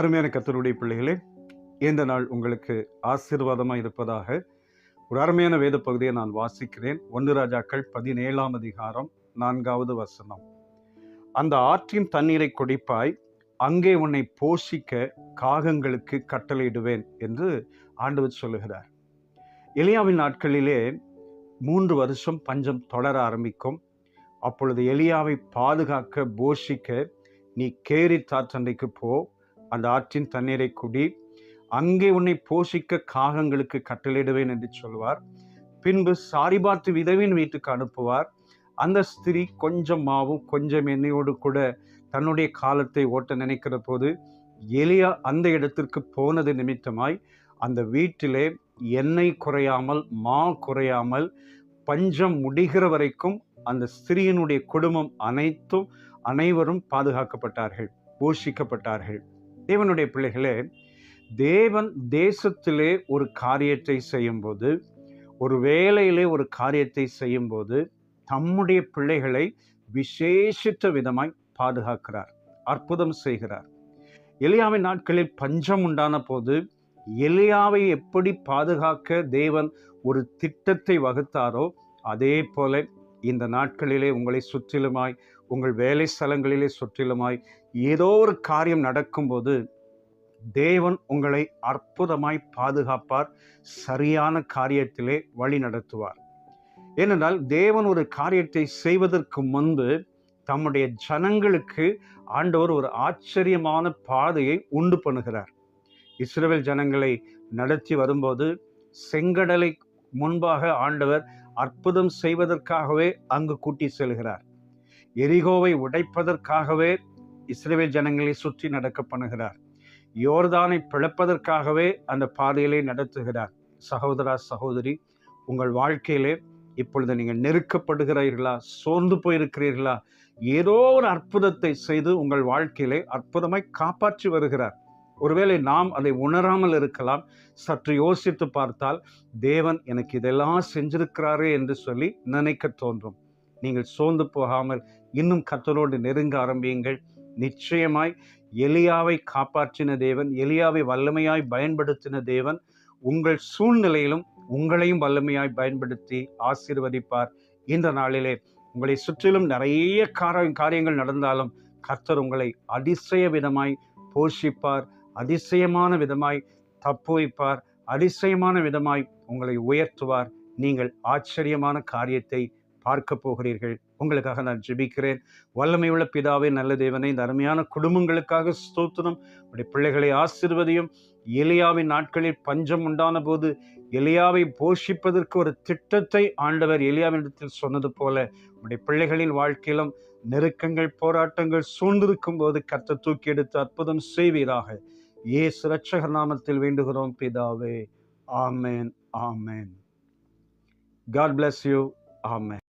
அருமையான கர்த்தருடைய பிள்ளைகளே, இந்த நாள் உங்களுக்கு ஆசீர்வாதமாக இருப்பதாக. ஒரு அருமையான வேத பகுதியை நான் வாசிக்கிறேன். 1 ராஜாக்கள் 17ஆம் அதிகாரம் 4வது வசனம். அந்த ஆற்றின் தண்ணீரை குடிப்பாய், அங்கே உன்னை போஷிக்க காகங்களுக்கு கட்டளையிடுவேன் என்று ஆண்டவர் சொல்லுகிறார். எலியாவின் நாட்களிலே 3 வருஷம் பஞ்சம் தொடர ஆரம்பிக்கும். அப்பொழுது எலியாவை பாதுகாக்க, போஷிக்க நீ கேரித் ஆற்றண்டைக்கு போ, அந்த ஆற்றின் தண்ணீரை குடி, அங்கே உன்னை போஷிக்க காகங்களுக்கு கட்டளையிடுவேன் என்று சொல்வார். பின்பு சாரிபாத்து விதவின் வீட்டுக்கு அனுப்புவார். அந்த ஸ்திரீ கொஞ்சம் மாவும் கொஞ்சம் எண்ணெயோடு கூட தன்னுடைய காலத்தை ஓட்ட நினைக்கிற போது எலியா அந்த இடத்திற்கு போனது நிமித்தமாய் அந்த வீட்டிலே எண்ணெய் குறையாமல், மா குறையாமல், பஞ்சம் முடிகிற வரைக்கும் அந்த ஸ்திரீயினுடைய குடும்பம் அனைவரும் பாதுகாக்கப்பட்டார்கள், போஷிக்கப்பட்டார்கள். தேவனுடைய பிள்ளைகளே, தேவன் தேசத்திலே ஒரு காரியத்தை செய்யும்போது, ஒரு வேலையிலே ஒரு காரியத்தை செய்யும்போது தம்முடைய பிள்ளைகளை விசேஷித்த விதமாய் பாதுகாக்கிறார், அற்புதம் செய்கிறார். எலியாவின் நாட்களில் பஞ்சம் உண்டான போது எலியாவை எப்படி பாதுகாக்க தேவன் ஒரு திட்டத்தை வகுத்தாரோ, அதே போல இந்த நாட்களிலே உங்களை சுற்றிலுமாய், உங்கள் வேலை ஸ்தலங்களிலே சுற்றிலுமாய் ஏதோ ஒரு காரியம் நடக்கும்போது தேவன் உங்களை அற்புதமாய் பாதுகாப்பார், சரியான காரியத்திலே வழி நடத்துவார். ஏனென்றால் தேவன் ஒரு காரியத்தை செய்வதற்கு முன்பு தம்முடைய ஜனங்களுக்கு ஆண்டவர் ஒரு ஆச்சரியமான பாதையை உண்டு பண்ணுகிறார். இஸ்ரவேல் ஜனங்களை நடத்தி வரும்போது செங்கடலை முன்பாக ஆண்டவர் அற்புதம் செய்வதற்காகவே அங்கு கூட்டி செல்கிறார். எரிகோவை உடைப்பதற்காகவே இஸ்ரவேல் ஜனங்களை சுற்றி நடக்க பண்ணுகிறார். யோர்தானை பிளப்பதற்காகவே அந்த பாதையிலே நடத்துகிறார். சகோதரா, சகோதரி, உங்கள் வாழ்க்கையிலே இப்பொழுது நீங்கள் நெருக்கப்படுகிறீர்களா, சோர்ந்து போயிருக்கிறீர்களா? ஏதோ ஒரு அற்புதத்தை செய்து உங்கள் வாழ்க்கையிலே அற்புதமாய் காப்பாற்றி வருகிறார். ஒருவேளை நாம் அதை உணராமல் இருக்கலாம். சற்று யோசித்து பார்த்தால் தேவன் எனக்கு இதெல்லாம் செஞ்சிருக்கிறாரே என்று சொல்லி நினைக்க தோன்றும். நீங்கள் சோர்ந்து போகாமல் இன்னும் கர்த்தரோடு நெருங்க ஆரம்பியுங்கள். நிச்சயமாய் எலியாவை காப்பாற்றின தேவன், எலியாவை வல்லமையாய் பயன்படுத்தின தேவன் உங்கள் சூழ்நிலையிலும் உங்களையும் வல்லமையாய் பயன்படுத்தி ஆசீர்வதிப்பார். இந்த நாளிலே உங்களை சுற்றிலும் நிறைய காரியங்கள் நடந்தாலும் கர்த்தர் உங்களை அதிசய விதமாய் போஷிப்பார், அதிசயமான விதமாய் தப்பு வைப்பார், அதிசயமான விதமாய் உங்களை உயர்த்துவார். நீங்கள் ஆச்சரியமான காரியத்தை பார்க்க போகிறீர்கள். உங்களுக்காக நான் ஜெபிக்கிறேன். வல்லமையுள்ள பிதாவே, நல்ல தேவனே, இந்த அருமையான குடும்பங்களுக்காக ஸ்தோத்திரம். உடைய பிள்ளைகளை ஆசீர்வதியும். எலியாவின் நாட்களில் பஞ்சம் உண்டான போது எலியாவை போஷிப்பதற்கு ஒரு திட்டத்தை ஆண்டவர் எலியாவினிடத்தில் சொன்னது போல உடைய பிள்ளைகளின் வாழ்க்கையிலும் நெருக்கங்கள், போராட்டங்கள் சூழ்ந்திருக்கும் போது கர்த்தர் தூக்கி எடுத்து அற்புதம் செய்வீராக. இயேசு இரட்சகர் நாமத்தில் வேண்டுகிறோம் பிதாவே. ஆமென், ஆமென். God bless you. Amen.